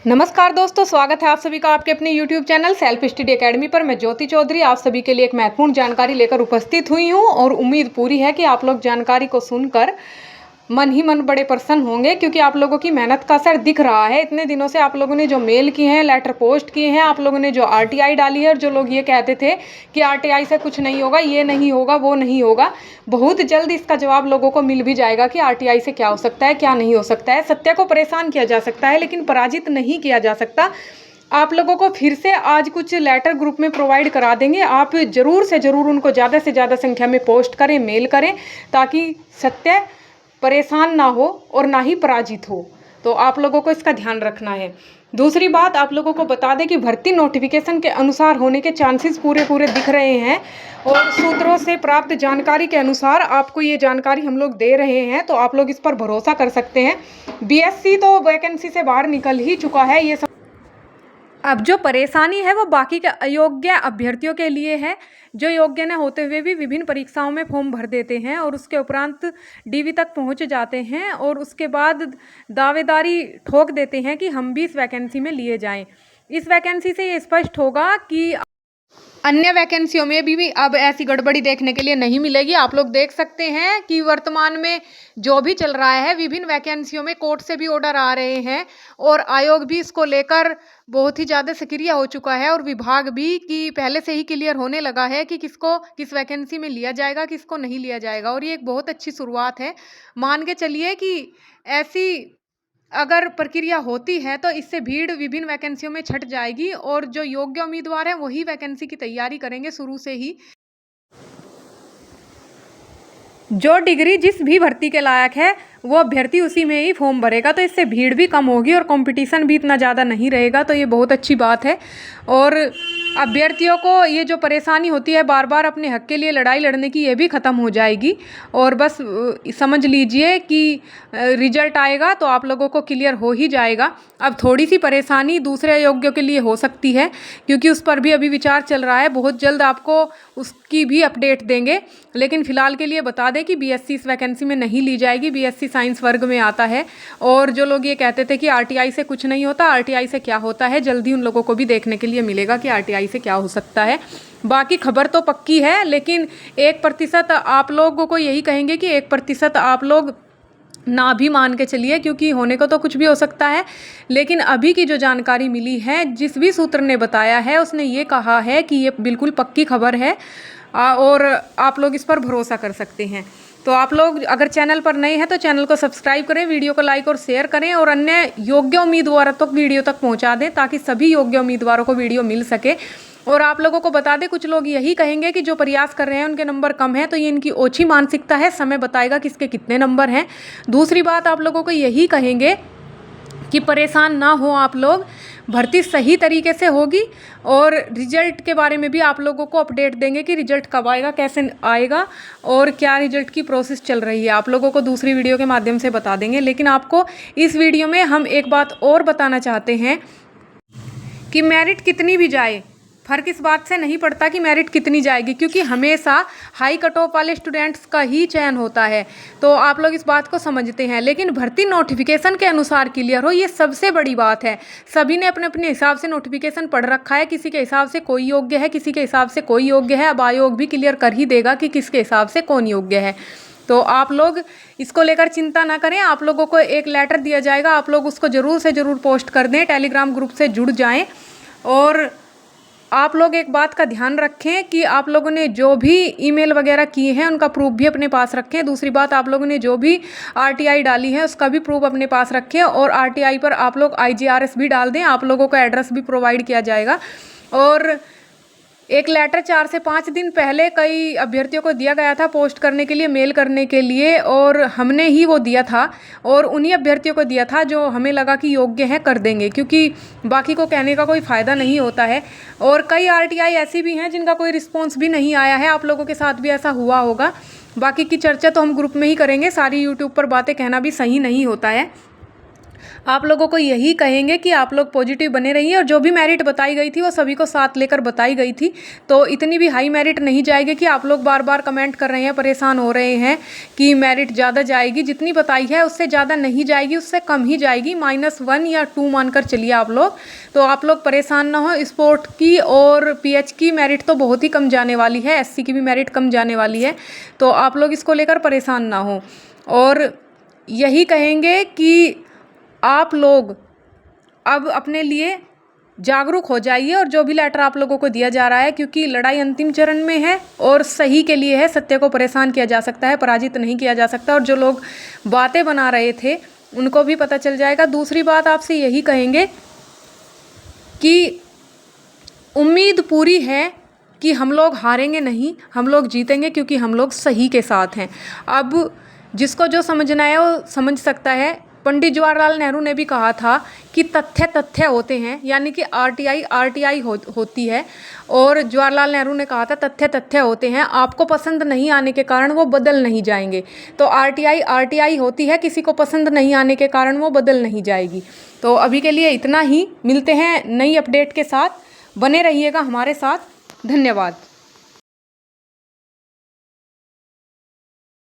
नमस्कार दोस्तों, स्वागत है आप सभी का आपके अपने YouTube channel self study academy पर। मैं ज्योति चौधरी आप सभी के लिए एक महत्वपूर्ण जानकारी लेकर उपस्थित हुई हूं और उम्मीद पूरी है कि आप लोग जानकारी को सुनकर मन ही मन बड़े प्रसन्न होंगे, क्योंकि आप लोगों की मेहनत का असर दिख रहा है। इतने दिनों से आप लोगों ने जो मेल किए हैं, लेटर पोस्ट किए हैं, आप लोगों ने जो RTI डाली है, और जो लोग ये कहते थे कि RTI से कुछ नहीं होगा, ये नहीं होगा, वो नहीं होगा, बहुत जल्द इसका जवाब लोगों को मिल भी जाएगा कि RTI से क्या हो सकता है, क्या नहीं हो सकता है। सत्य को परेशान किया जा सकता है, लेकिन पराजित नहीं किया जा सकता। आप लोगों को फिर से आज कुछ लेटर ग्रुप में प्रोवाइड करा देंगे। आप ज़रूर से ज़रूर उनको ज़्यादा से ज़्यादा संख्या में पोस्ट करें, मेल करें, ताकि सत्य परेशान ना हो और ना ही पराजित हो। तो आप लोगों को इसका ध्यान रखना है। दूसरी बात, आप लोगों को बता दें कि भर्ती नोटिफिकेशन के अनुसार होने के चांसेस पूरे दिख रहे हैं, और सूत्रों से प्राप्त जानकारी के अनुसार आपको ये जानकारी हम लोग दे रहे हैं, तो आप लोग इस पर भरोसा कर सकते हैं। BSc तो वैकेंसी से बाहर निकल ही चुका है। ये सब अब जो परेशानी है वो बाकी के अयोग्य अभ्यर्थियों के लिए है, जो योग्य न होते हुए भी विभिन्न परीक्षाओं में फॉर्म भर देते हैं और उसके उपरांत DV तक पहुंच जाते हैं, और उसके बाद दावेदारी ठोक देते हैं कि हम भी इस वैकेंसी में लिए जाएं। इस वैकेंसी से ये स्पष्ट होगा कि अन्य वैकेंसियों में भी अब ऐसी गड़बड़ी देखने के लिए नहीं मिलेगी। आप लोग देख सकते हैं कि वर्तमान में जो भी चल रहा है, विभिन्न वैकेंसियों में कोर्ट से भी ऑर्डर आ रहे हैं, और आयोग भी इसको लेकर बहुत ही ज़्यादा सक्रिय हो चुका है, और विभाग भी कि पहले से ही क्लियर होने लगा है कि किसको किस वैकेंसी में लिया जाएगा, किसको नहीं लिया जाएगा। और ये एक बहुत अच्छी शुरुआत है। मान के चलिए कि ऐसी अगर प्रक्रिया होती है तो इससे भीड़ विभिन्न वैकेंसियों में छट जाएगी, और जो योग्य उम्मीदवार हैं वही वैकेंसी की तैयारी करेंगे शुरू से ही। जो डिग्री जिस भी भर्ती के लायक है वो अभ्यर्थी उसी में ही फॉर्म भरेगा, तो इससे भीड़ भी कम होगी और कंपटीशन भी इतना ज़्यादा नहीं रहेगा। तो ये बहुत अच्छी बात है, और अभ्यर्थियों को ये जो परेशानी होती है बार बार अपने हक के लिए लड़ाई लड़ने की, ये भी ख़त्म हो जाएगी। और बस समझ लीजिए कि रिजल्ट आएगा तो आप लोगों को क्लियर हो ही जाएगा। अब थोड़ी सी परेशानी दूसरे अयोग्यों के लिए हो सकती है, क्योंकि उस पर भी अभी विचार चल रहा है। बहुत जल्द आपको उसकी भी अपडेट देंगे, लेकिन फ़िलहाल के लिए बता दें कि BSc इस वैकेंसी में नहीं ली जाएगी। BSc साइंस वर्ग में आता है। और जो लोग ये कहते थे कि RTI से कुछ नहीं होता, RTI से क्या होता है, जल्दी उन लोगों को भी देखने के लिए मिलेगा कि RTI से क्या हो सकता है। बाकी खबर तो पक्की है, लेकिन 1% आप लोगों को यही कहेंगे कि 1% आप लोग ना भी मान के चलिए, क्योंकि होने को तो कुछ भी हो सकता है। लेकिन अभी की जो जानकारी मिली है, जिस भी सूत्र ने बताया है, उसने ये कहा है कि ये बिल्कुल पक्की खबर है, और आप लोग इस पर भरोसा कर सकते हैं। तो आप लोग अगर चैनल पर नए हैं तो चैनल को सब्सक्राइब करें, वीडियो को लाइक और शेयर करें, और अन्य योग्य उम्मीदवारों तक वीडियो तक पहुंचा दें, ताकि सभी योग्य उम्मीदवारों को वीडियो मिल सके। और आप लोगों को बता दें, कुछ लोग यही कहेंगे कि जो प्रयास कर रहे हैं उनके नंबर कम हैं, तो ये इनकी ओछी मानसिकता है। समय बताएगा किसके कितने नंबर हैं। दूसरी बात, आप लोगों को यही कहेंगे कि परेशान ना हो आप लोग, भर्ती सही तरीके से होगी, और रिजल्ट के बारे में भी आप लोगों को अपडेट देंगे कि रिजल्ट कब आएगा, कैसे आएगा, और क्या रिजल्ट की प्रोसेस चल रही है। आप लोगों को दूसरी वीडियो के माध्यम से बता देंगे। लेकिन आपको इस वीडियो में हम एक बात और बताना चाहते हैं कि मेरिट कितनी भी जाए, फ़र्क इस बात से नहीं पड़ता कि मेरिट कितनी जाएगी, क्योंकि हमेशा हाई कट ऑफ वाले स्टूडेंट्स का ही चयन होता है। तो आप लोग इस बात को समझते हैं, लेकिन भर्ती नोटिफिकेशन के अनुसार क्लियर हो, ये सबसे बड़ी बात है। सभी ने अपने अपने हिसाब से नोटिफिकेशन पढ़ रखा है, किसी के हिसाब से कोई योग्य है, किसी के हिसाब से कोई योग्य है। अब आयोग भी क्लियर कर ही देगा कि किसके हिसाब से कौन योग्य है। तो आप लोग इसको लेकर चिंता ना करें। आप लोगों को एक लेटर दिया जाएगा, आप लोग उसको ज़रूर से ज़रूर पोस्ट कर दें, टेलीग्राम ग्रुप से जुड़ जाएँ। और आप लोग एक बात का ध्यान रखें कि आप लोगों ने जो भी ईमेल वगैरह किए हैं उनका प्रूफ भी अपने पास रखें। दूसरी बात, आप लोगों ने जो भी RTI डाली है उसका भी प्रूफ अपने पास रखें, और RTI पर आप लोग IGRS भी डाल दें। आप लोगों को एड्रेस भी प्रोवाइड किया जाएगा। और एक लेटर 4 से 5 दिन पहले कई अभ्यर्थियों को दिया गया था पोस्ट करने के लिए, मेल करने के लिए, और हमने ही वो दिया था, और उन्हीं अभ्यर्थियों को दिया था जो हमें लगा कि योग्य है, कर देंगे, क्योंकि बाकी को कहने का कोई फ़ायदा नहीं होता है। और कई RTI ऐसी भी हैं जिनका कोई रिस्पॉन्स भी नहीं आया है। आप लोगों के साथ भी ऐसा हुआ होगा। बाकी की चर्चा तो हम ग्रुप में ही करेंगे, सारी यूट्यूब पर बातें कहना भी सही नहीं होता है। आप लोगों को यही कहेंगे कि आप लोग पॉजिटिव बने रहिए, और जो भी मेरिट बताई गई थी वो सभी को साथ लेकर बताई गई थी। तो इतनी भी हाई मेरिट नहीं जाएगी कि आप लोग बार बार कमेंट कर रहे हैं, परेशान हो रहे हैं कि मेरिट ज़्यादा जाएगी। जितनी बताई है उससे ज़्यादा नहीं जाएगी, उससे कम ही जाएगी, -1 या 2 मानकर चलिए आप लोग। तो आप लोग परेशान ना हो। स्पोर्ट की और PH की मेरिट तो बहुत ही कम जाने वाली है, SC की भी मेरिट कम जाने वाली है, तो आप लोग इसको लेकर परेशान ना हो। और यही कहेंगे कि आप लोग अब अपने लिए जागरूक हो जाइए, और जो भी लेटर आप लोगों को दिया जा रहा है, क्योंकि लड़ाई अंतिम चरण में है और सही के लिए है। सत्य को परेशान किया जा सकता है, पराजित नहीं किया जा सकता। और जो लोग बातें बना रहे थे उनको भी पता चल जाएगा। दूसरी बात आपसे यही कहेंगे कि उम्मीद पूरी है कि हम लोग हारेंगे नहीं, हम लोग जीतेंगे, क्योंकि हम लोग सही के साथ हैं। अब जिसको जो समझना है वो समझ सकता है। पंडित जवाहरलाल नेहरू ने भी कहा था कि तथ्य तथ्य होते हैं, यानी कि RTI होती है। और जवाहरलाल नेहरू ने कहा था तथ्य तथ्य होते हैं, आपको पसंद नहीं आने के कारण वो बदल नहीं जाएंगे। तो RTI होती है, किसी को पसंद नहीं आने के कारण वो बदल नहीं जाएगी। तो अभी के लिए इतना ही, मिलते हैं नई अपडेट के साथ, बने रहिएगा हमारे साथ। धन्यवाद।